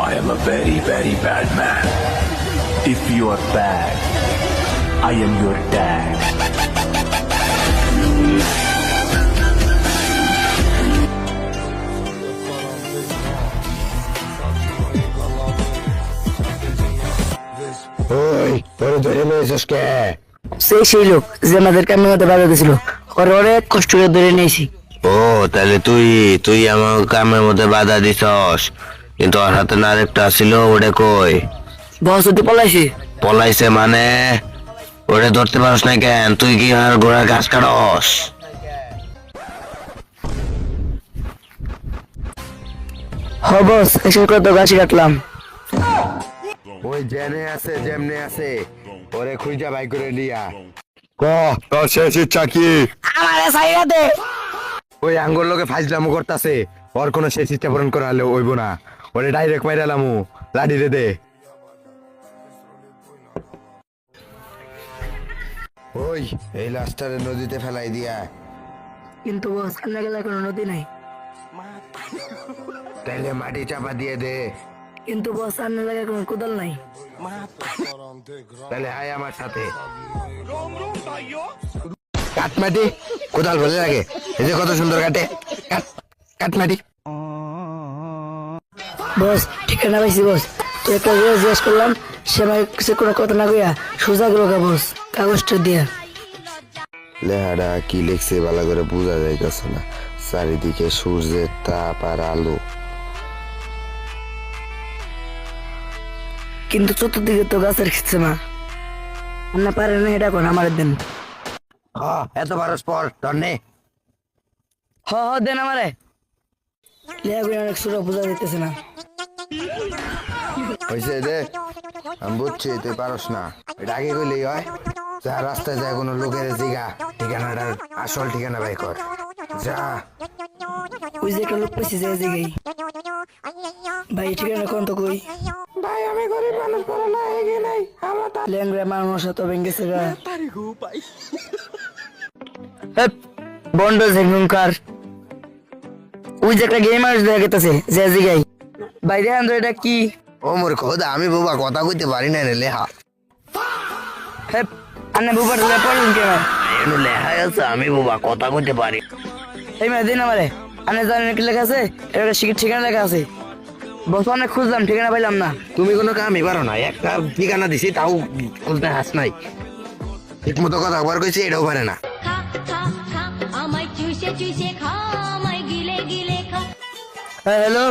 I am a very, very bad man. If you are bad, I am your dad. ওই তোর ধরে নিয়েছিস কে? সেই লোক যে আমাদের কামের মধ্যে বাধা দিয়েছিল, ওরে অনেক কষ্ট করে ধরে নিয়েছি। ও তাহলে তুই আমার কামের মধ্যে বাধা দিছস, কিন্তু ওর হাতে না আরেকটা ছিল, ওটা কই? বস ওটি পলাইছে। পলাইছে মানে? ওটা ধরতে পারস না কেন? তুই কি আর ঘোড়ার ঘাস কাটস? হ বস, এসে কত গাছি কাটলাম। ওই জেনে আছে যেমনে আছে ওরে খুঁজা বাই করে লিয়া। ক তোর শেষ ইচ্ছা কি? আমারে সাইরা দে। ওই আঙ্গুর লোকে ফাইজলামু করতাছে, ওর কোনো শেষ ইচ্ছা পূরণ করা হলে হইব না। ওরে ডাইরেক্ট মাইরালামু, লাডি রে দে। ওই এই লাশটারে নদীতে ফেলাই দিয়া। কিন্তু বস সামনে গেলে কোনো নদী নাই। তাইলে মাটি চাপা দিয়ে দে। কিন্তু বস সামনে জায়গায় কোনো কোদাল নাই। তাহলে আয় আমার সাথে। কাঠমাটি কোদাল ভরে লাগে, এই যে কত সুন্দর কাটে। কাঠমাটি বস ঠিকানা পাইছি বস। তো একটা জিজ্ঞেস করলাম, সে কোনো কথা না কইয়া সোজা গেল বস কাগজটা দিয়া। লেহারা কি লিখছে ভালো করে বোঝা যাইতেছে না, চারিদিকে সূর্যের তাপ আর আলো। কিন্তু চতুর্দিকে তো গাছের খিচ্ছে মা। না পারে না এটা কোন আমার দেন। এত বারো পর ধরনে হ দেন আমারে। অনেক সুরা বোঝা যাইতেছে না। হয়েছে দে, আমি বুঝছি তুই পারস না, এটা আগে কইলেই হয়। যা রাস্তায় যায় কোনো লোকের জিগা, ঠিকানাটার আসল ঠিকানা বাই কর। যা। ওই যে একটা লোক পেয়েছি যে জায়গায়। ভাই ঠিকানা কোন তো কই? ভাই আমি গরিব মানুষ, বড় না এগে নাই আমার ল্যাংরা মানুষ তো ভেঙ্গেছে গা। বন্ড ঝেঙ্গুঙ্কার ওই যে একটা গেম আস দেখা গেতেছে যে জায়গায়। ভাই দেখেন তো এটা কি? ও মোর খোদা, আমি বাবা কথা কইতে পারি না রে। লেহা আন্না বুবার ধরে পড়লেন কেন? এখানে লেখা আছে আমি বাবা কথা কইতে পারি। এই মেয়ে দিন আমারে। আন্না জানেন কি লেখা আছে? এটা ঠিকানা লেখা আছে। বস অনেক খুঁজলাম, ঠিকানা পাইলাম না। তুমি কোনো কামই পারো না, একটা ঠিকানা দিছি তাও বলতে হাস নাই। ঠিক মতো কথা একবার কইছি এটাও পারে না। আমায় চুষে চুষে খা, আমায় গিলে গিলে খা। হ্যালো